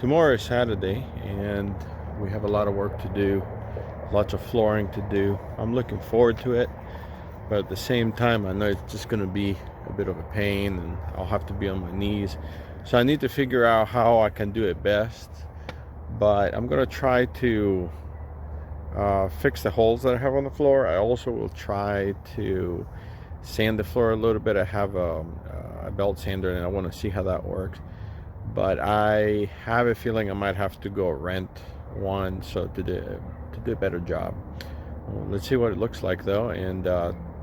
Tomorrow is Saturday and we have a lot of work to do, lots of flooring to do. I'm looking forward to it, but at the same time I know it's just going to be a bit of a pain and I'll have to be on my knees. So I need to figure out how I can do it best, but I'm going to try to fix the holes that I have on the floor. I also will try to sand the floor a little bit. I have a belt sander and I want to see how that works, but I have a feeling I might have to go rent one so to do a better job. Let's see what it looks like though, and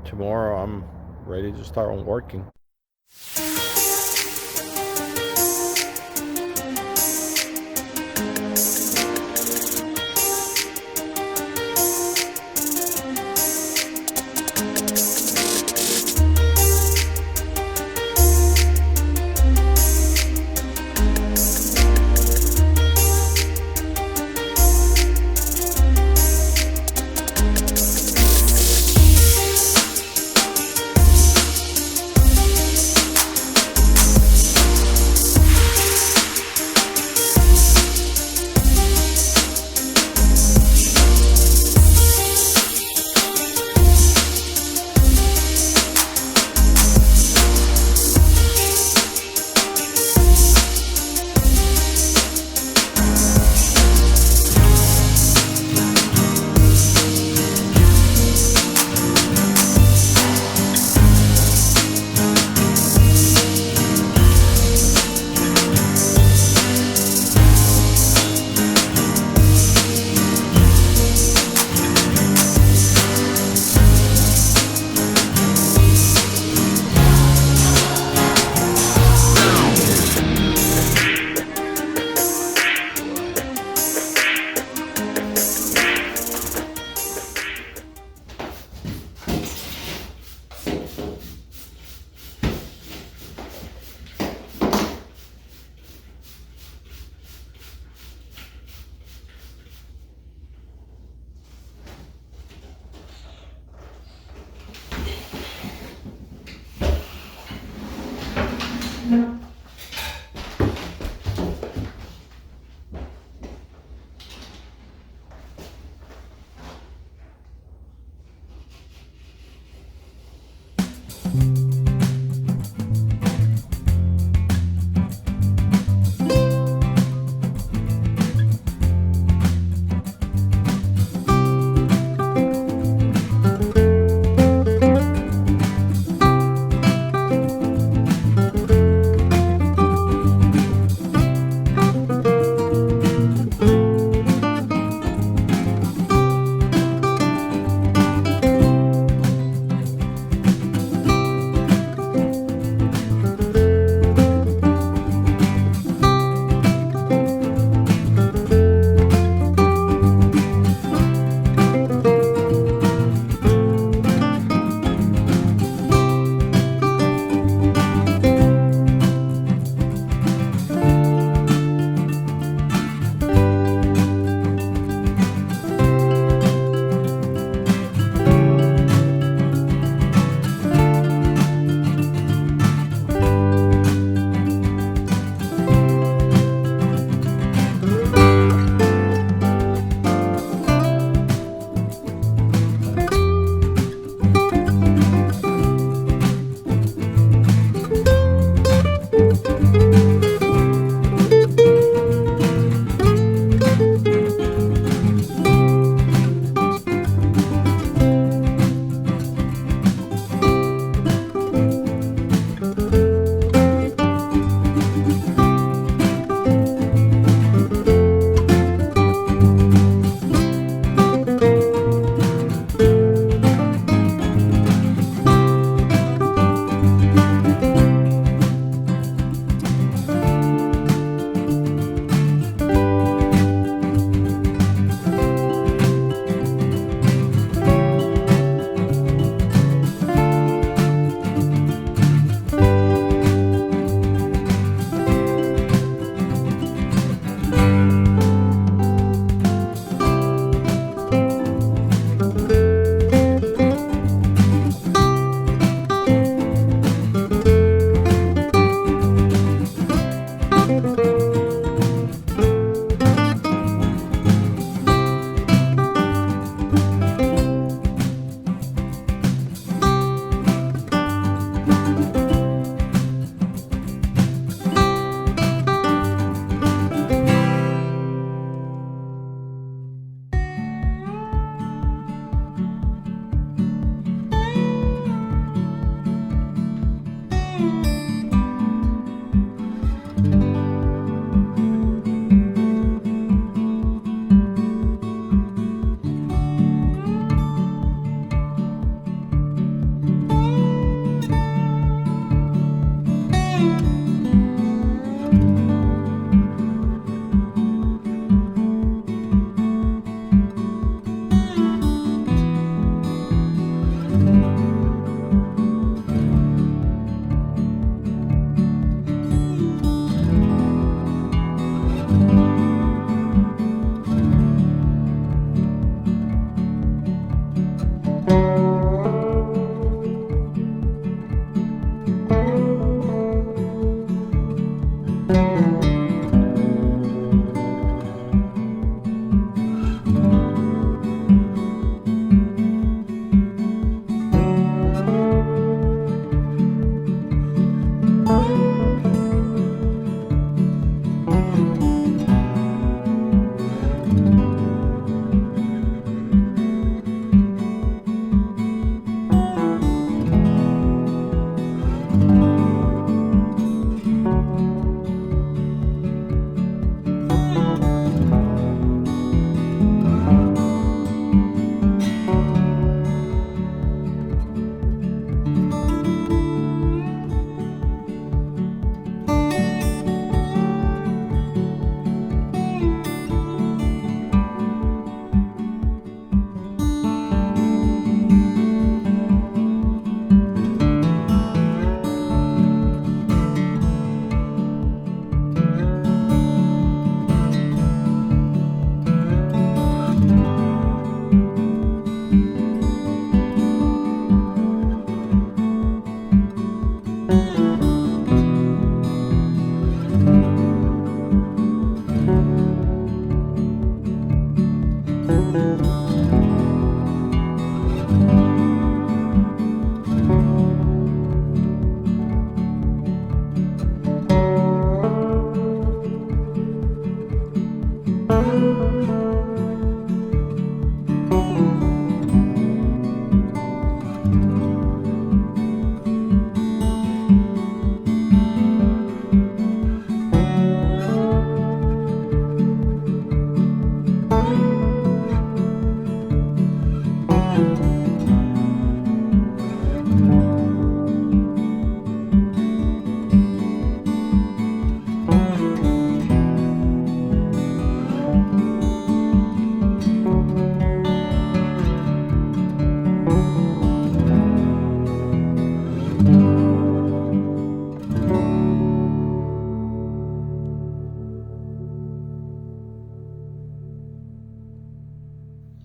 tomorrow I'm ready to start on working.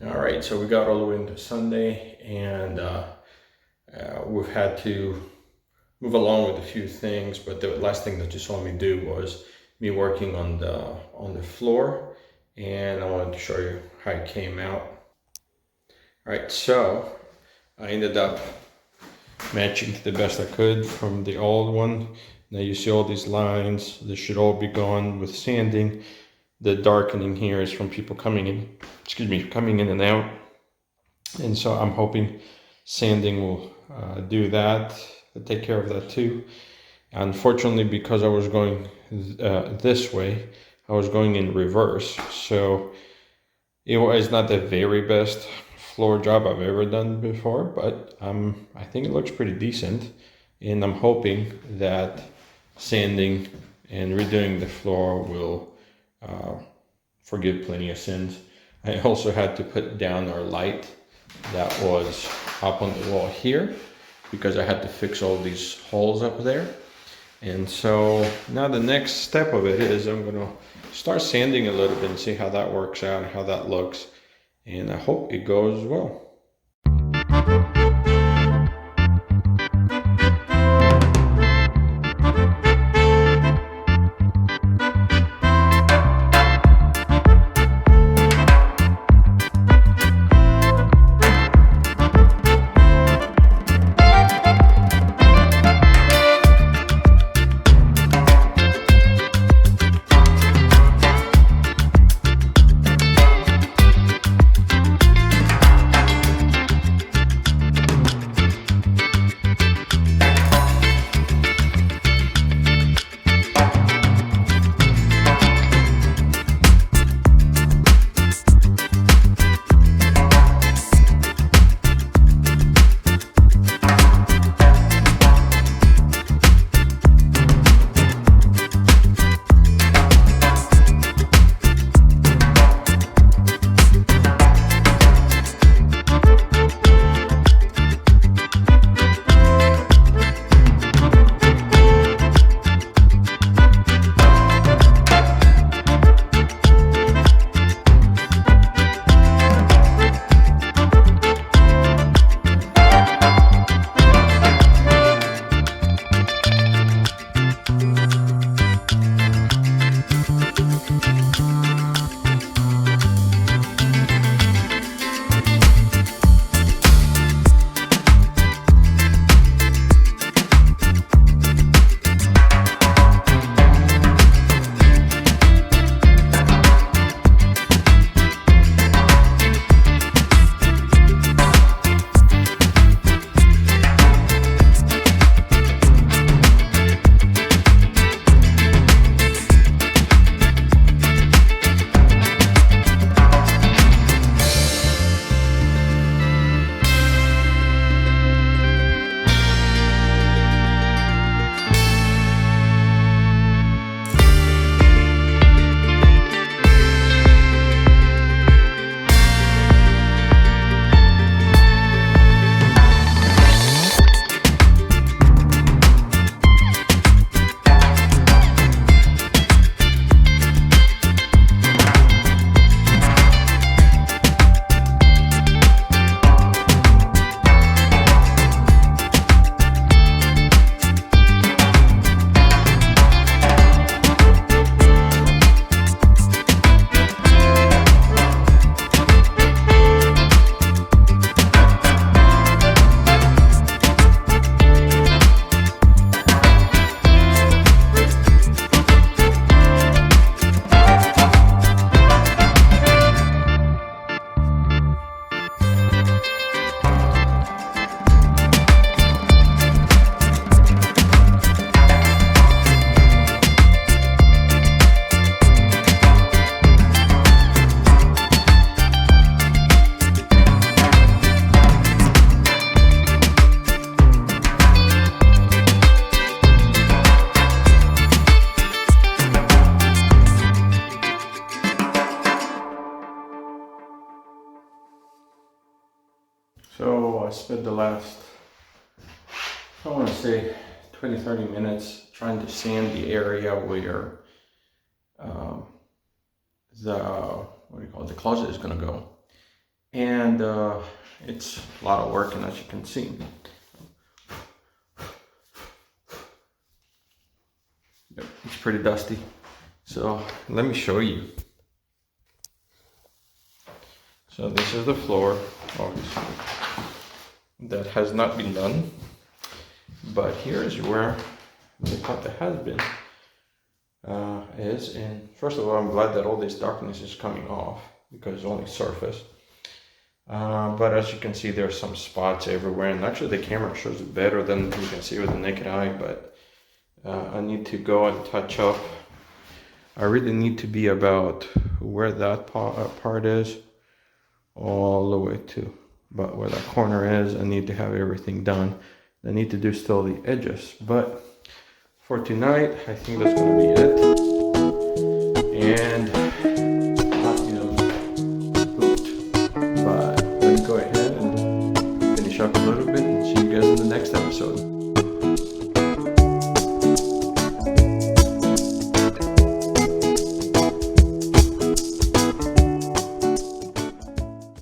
All right, so we got all the way into Sunday, and we've had to move along with a few things, but the last thing that you saw me do was me working on the floor, and I wanted to show you how it came out. All right, so I ended up matching to the best I could from the old one. Now you see all these lines. This should all be gone with sanding. The darkening here is from people coming in and out. And so I'm hoping sanding will do that, take care of that too. Unfortunately, because I was going this way, I was going in reverse. So it was not the very best floor job I've ever done before, but I think it looks pretty decent. And I'm hoping that sanding and redoing the floor will forgive plenty of sins. I also had to put down our light that was up on the wall here because I had to fix all these holes up there. And so now the next step of it is I'm going to start sanding a little bit and see how that works out and how that looks. And I hope it goes well. I spent the last, I want to say 20-30 minutes trying to sand the area where the closet is going to go. And it's a lot of work, and as you can see, it's pretty dusty. So let me show you. So this is the floor, obviously, that has not been done. But here is where the part that has been is. And first of all, I'm glad that all this darkness is coming off because it's only surface. But as you can see, there are some spots everywhere, and actually the camera shows it better than you can see with the naked eye. But I need to go and touch up. I really need to be about where that part is, all the way to about where that corner is. I need to have everything done. I need to do still the edges, but for tonight, I think that's going to be it. And but let me go ahead and finish up a little bit and see you guys in the next episode.